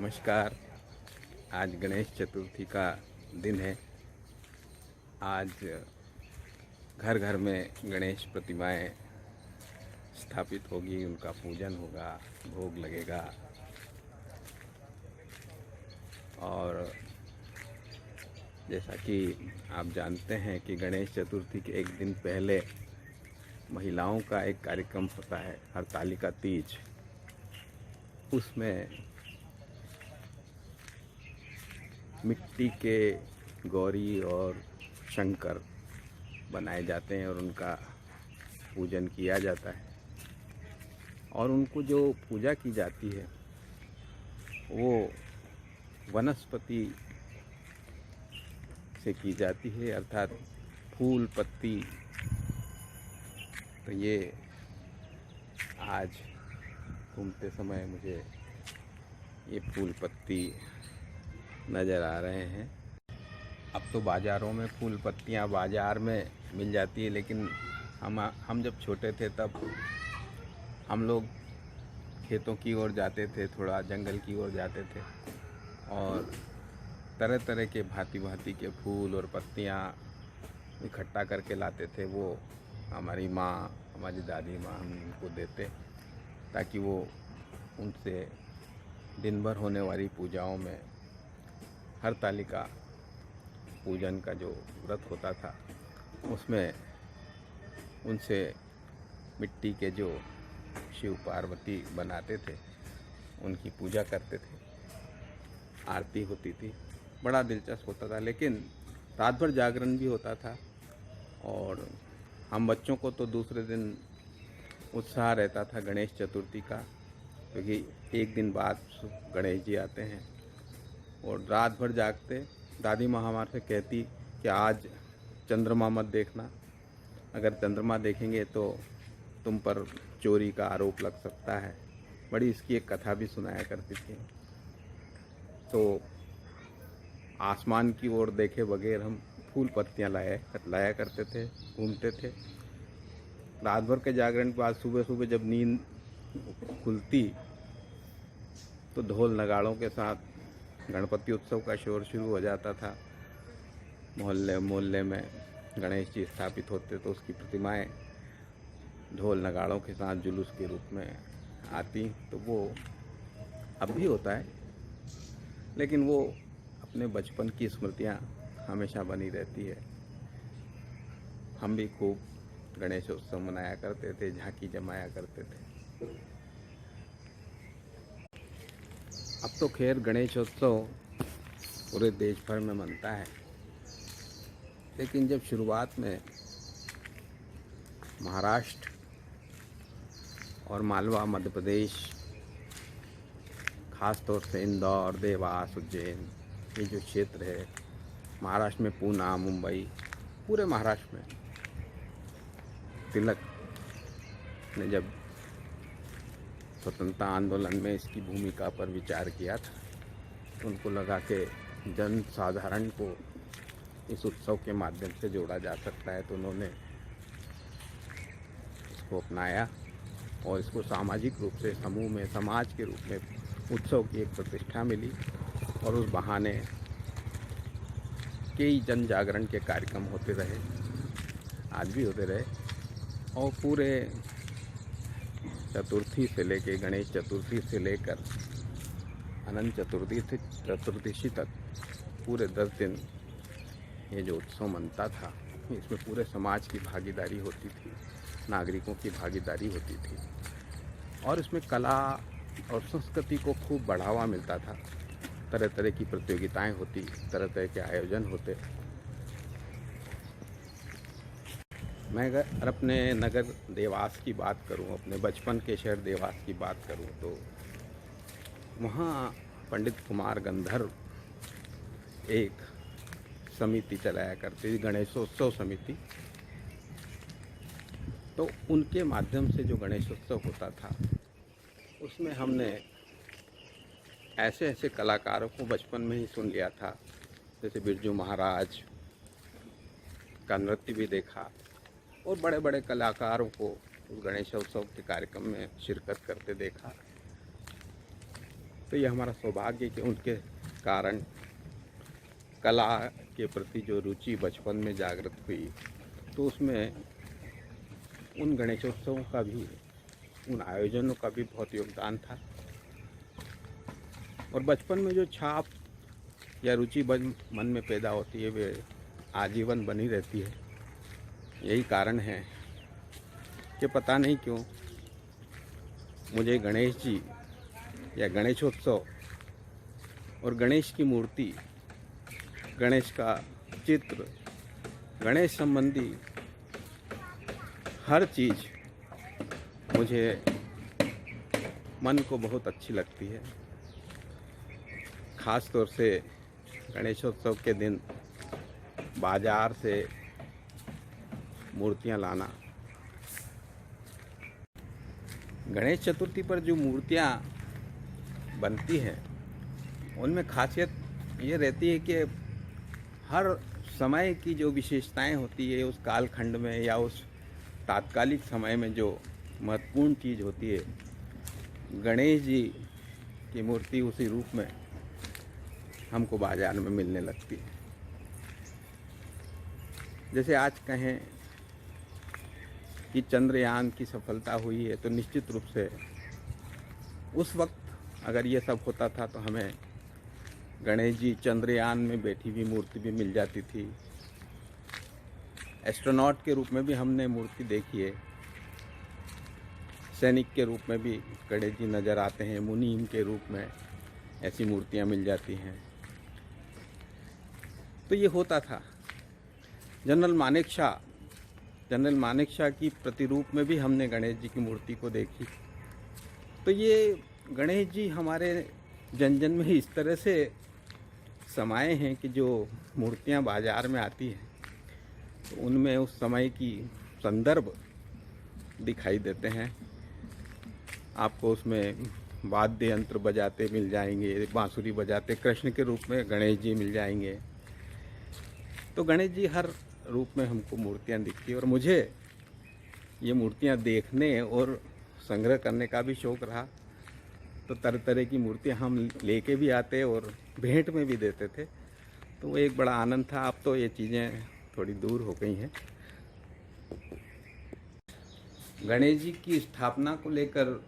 नमस्कार। आज गणेश चतुर्थी का दिन है। आज घर घर में गणेश प्रतिमाएं स्थापित होगी, उनका पूजन होगा, भोग लगेगा। और जैसा कि आप जानते हैं कि गणेश चतुर्थी के एक दिन पहले महिलाओं का एक कार्यक्रम होता है, हरतालिका तीज। उसमें मिट्टी के गौरी और शंकर बनाए जाते हैं और उनका पूजन किया जाता है। और उनको जो पूजा की जाती है वो वनस्पति से की जाती है, अर्थात फूल पत्ती। तो ये आज घूमते समय मुझे ये फूल पत्ती नज़र आ रहे हैं। अब तो बाज़ारों में फूल पत्तियाँ बाज़ार में मिल जाती है, लेकिन हम जब छोटे थे तब हम लोग खेतों की ओर जाते थे, थोड़ा जंगल की ओर जाते थे और तरह तरह के भांति भांति के फूल और पत्तियाँ इकट्ठा करके लाते थे। वो हमारी माँ, हमारी दादी माँ हम उनको देते ताकि वो उनसे दिन भर होने वाली पूजाओं में हरतालिका पूजन का जो व्रत होता था उसमें उनसे मिट्टी के जो शिव पार्वती बनाते थे उनकी पूजा करते थे, आरती होती थी। बड़ा दिलचस्प होता था, लेकिन रात भर जागरण भी होता था। और हम बच्चों को तो दूसरे दिन उत्साह रहता था गणेश चतुर्थी का, क्योंकि एक दिन बाद गणेश जी आते हैं। और रात भर जागते। दादी माँ हमारे से कहती कि आज चंद्रमा मत देखना, अगर चंद्रमा देखेंगे तो तुम पर चोरी का आरोप लग सकता है। बड़ी इसकी एक कथा भी सुनाया करती थी। तो आसमान की ओर देखे बगैर हम फूल पत्तियाँ लाया करते थे, घूमते थे। रात भर के जागरण के बाद सुबह सुबह जब नींद खुलती तो ढोल नगाड़ों के साथ गणपति उत्सव का शोर शुरू हो जाता था। मोहल्ले मोहल्ले में गणेश जी स्थापित होते तो उसकी प्रतिमाएं ढोल नगाड़ों के साथ जुलूस के रूप में आती। तो वो अब भी होता है, लेकिन वो अपने बचपन की स्मृतियां हमेशा बनी रहती है। हम भी खूब गणेश उत्सव मनाया करते थे, झांकी जमाया करते थे। अब तो खैर गणेशोत्सव पूरे देश भर में मनता है, लेकिन जब शुरुआत में महाराष्ट्र और मालवा मध्य प्रदेश, ख़ास तौर से इंदौर, देवास, उज्जैन, ये जो क्षेत्र है, महाराष्ट्र में पूना, मुंबई, पूरे महाराष्ट्र में तिलक ने जब स्वतंत्रता आंदोलन में इसकी भूमिका पर विचार किया था तो उनको लगा कि जन साधारण को इस उत्सव के माध्यम से जोड़ा जा सकता है। तो उन्होंने इसको अपनाया और इसको सामाजिक रूप से समूह में, समाज के रूप में उत्सव की एक प्रतिष्ठा मिली। और उस बहाने कई जन जागरण के कार्यक्रम होते रहे, आज भी होते रहे। और पूरे चतुर्थी से लेकर, गणेश चतुर्थी से लेकर अनंत चतुर्दशी तक पूरे 10 दिन ये जो उत्सव मनता था, इसमें पूरे समाज की भागीदारी होती थी, नागरिकों की भागीदारी होती थी। और इसमें कला और संस्कृति को खूब बढ़ावा मिलता था। तरह तरह की प्रतियोगिताएं होती, तरह तरह के आयोजन होते। मैं अगर अपने नगर देवास की बात करूं, अपने बचपन के शहर देवास की बात करूं, तो वहाँ पंडित कुमार गंधर्व एक समिति चलाया करती थी, गणेशोत्सव समिति। तो उनके माध्यम से जो गणेशोत्सव होता था उसमें हमने ऐसे ऐसे कलाकारों को बचपन में ही सुन लिया था, जैसे बिरजू महाराज का नृत्य भी देखा और बड़े बड़े कलाकारों को उस गणेशोत्सव के कार्यक्रम में शिरकत करते देखा। तो ये हमारा सौभाग्य है कि उनके कारण कला के प्रति जो रुचि बचपन में जागृत हुई, तो उसमें उन गणेशोत्सवों का भी, उन आयोजनों का भी बहुत योगदान था। और बचपन में जो छाप या रुचि मन में पैदा होती है वे आजीवन बनी रहती है। यही कारण है कि पता नहीं क्यों मुझे गणेश जी या गणेशोत्सव और गणेश की मूर्ति, गणेश का चित्र, गणेश संबंधी हर चीज़ मुझे मन को बहुत अच्छी लगती है। ख़ास तौर से गणेशोत्सव के दिन बाज़ार से मूर्तियां लाना। गणेश चतुर्थी पर जो मूर्तियां बनती हैं उनमें खासियत ये रहती है कि हर समय की जो विशेषताएं होती है उस कालखंड में या उस तात्कालिक समय में जो महत्वपूर्ण चीज़ होती है, गणेश जी की मूर्ति उसी रूप में हमको बाज़ार में मिलने लगती है। जैसे आज कहें कि चंद्रयान की सफलता हुई है, तो निश्चित रूप से उस वक्त अगर ये सब होता था तो हमें गणेश जी चंद्रयान में बैठी हुई मूर्ति भी मिल जाती थी। एस्ट्रोनॉट के रूप में भी हमने मूर्ति देखी है। सैनिक के रूप में भी गणेश जी नज़र आते हैं। मुनीम के रूप में ऐसी मूर्तियां मिल जाती हैं। तो ये होता था। जनरल मानेकशॉ की प्रतिरूप में भी हमने गणेश जी की मूर्ति को देखी। तो ये गणेश जी हमारे जन जन में इस तरह से समाये हैं कि जो मूर्तियां बाज़ार में आती हैं तो उनमें उस समय की संदर्भ दिखाई देते हैं। आपको उसमें वाद्य यंत्र बजाते मिल जाएंगे, बांसुरी बजाते कृष्ण के रूप में गणेश जी मिल जाएंगे। तो गणेश जी हर रूप में हमको मूर्तियां दिखती हैं और मुझे ये मूर्तियां देखने और संग्रह करने का भी शौक़ रहा। तो तरह तरह की मूर्तियां हम लेके भी आते और भेंट में भी देते थे, तो वो एक बड़ा आनंद था। अब तो ये चीज़ें थोड़ी दूर हो गई हैं। गणेश जी की स्थापना को लेकर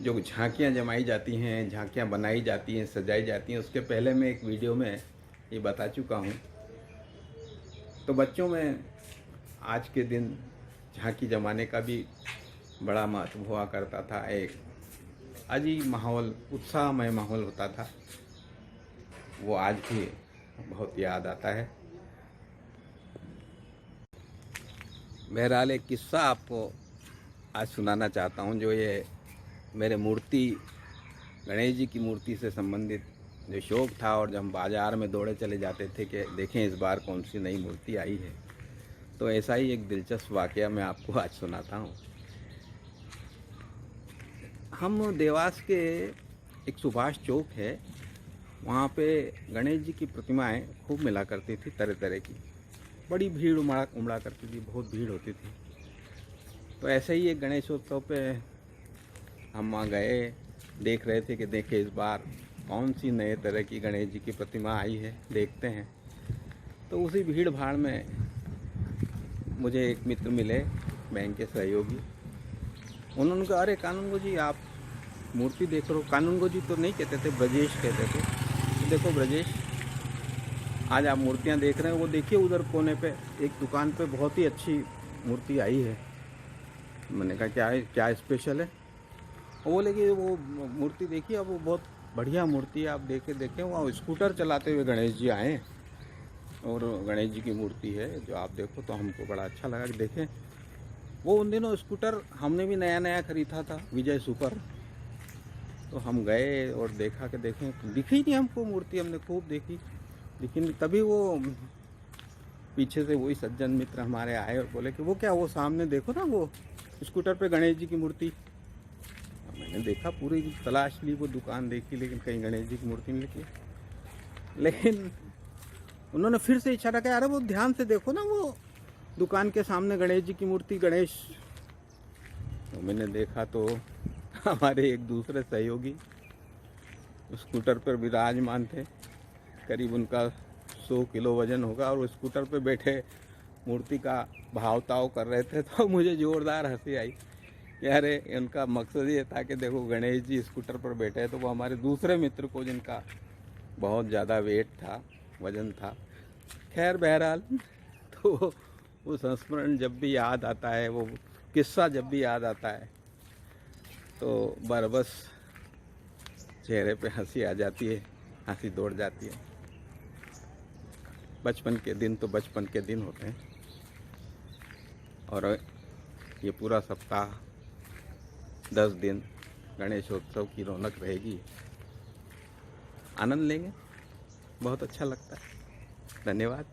जो झांकियां जमाई जाती हैं, झांकियां बनाई जाती हैं, सजाई जाती हैं, उसके पहले मैं एक वीडियो में ये बता चुका हूँ। तो बच्चों में आज के दिन झांकी जमाने का भी बड़ा महत्व हुआ करता था। एक अजीब माहौल, उत्साहमय माहौल होता था, वो आज भी बहुत याद आता है। बहरहाल एक किस्सा आपको आज सुनाना चाहता हूँ, जो ये मेरे गणेश जी की मूर्ति से संबंधित जो शौक़ था, और जब हम बाज़ार में दौड़े चले जाते थे कि देखें इस बार कौन सी नई मूर्ति आई है, तो ऐसा ही एक दिलचस्प वाक़या मैं आपको आज सुनाता हूँ। हम देवास के एक सुभाष चौक है, वहाँ पे गणेश जी की प्रतिमाएं खूब मिला करती थी, तरह तरह की। बड़ी भीड़ उमड़ा करती थी, बहुत भीड़ होती थी। तो ऐसे ही एक गणेशोत्सव पे हम वहाँ गए, देख रहे थे कि देखें इस बार कौन सी नए तरह की गणेश जी की प्रतिमा आई है, देखते हैं। तो उसी भीड़ भाड़ में मुझे एक मित्र मिले, बैंक के सहयोगी। उन्होंने कहा, अरे कानूनगो जी आप मूर्ति देख रहे हो। कानूनगो जी तो नहीं कहते थे, ब्रजेश कहते थे। तो देखो ब्रजेश, आज आप मूर्तियां देख रहे हैं, वो देखिए उधर कोने पे एक दुकान पे बहुत ही अच्छी मूर्ति आई है। मैंने कहा क्या है, क्या स्पेशल है? वो बोले कि वो मूर्ति देखिए, अब वो बहुत बढ़िया मूर्ति है, आप देखें वहाँ स्कूटर चलाते हुए गणेश जी आए और गणेश जी की मूर्ति है जो आप देखो। तो हमको बड़ा अच्छा लगा कि देखें। वो उन दिनों स्कूटर हमने भी नया नया खरीदा था, विजय सुपर। तो हम गए और देखा कि देखें, दिखी नहीं हमको मूर्ति। हमने खूब देखी, लेकिन तभी वो पीछे से वही सज्जन मित्र हमारे आए और बोले कि वो क्या, वो सामने देखो ना, वो स्कूटर पे गणेश जी की मूर्ति। मैंने देखा, पूरी तलाश ली, वो दुकान देखी, लेकिन कहीं गणेश जी की मूर्ति नहीं निकली। लेकिन उन्होंने फिर से इशारा किया, अरे वो ध्यान से देखो ना, वो दुकान के सामने गणेश जी की मूर्ति, गणेश। तो मैंने देखा तो हमारे एक दूसरे सहयोगी स्कूटर पर विराजमान थे। करीब उनका 100 किलो वजन होगा और वो स्कूटर पे बैठे मूर्ति का भाव ताव कर रहे थे। तो मुझे ज़ोरदार हंसी आई कि अरे उनका मकसद ये था कि देखो गणेश जी स्कूटर पर बैठे हैं, तो वो हमारे दूसरे मित्र को जिनका बहुत ज़्यादा वेट था, वजन था। खैर बहरहाल, तो वो संस्मरण जब भी याद आता है, वो किस्सा जब भी याद आता है, तो बस चेहरे पे हंसी आ जाती है, हंसी दौड़ जाती है। बचपन के दिन तो बचपन के दिन होते हैं, और ये पूरा सप्ताह 10 दिन गणेशोत्सव की रौनक रहेगी। आनंद लेंगे, बहुत अच्छा लगता है। धन्यवाद।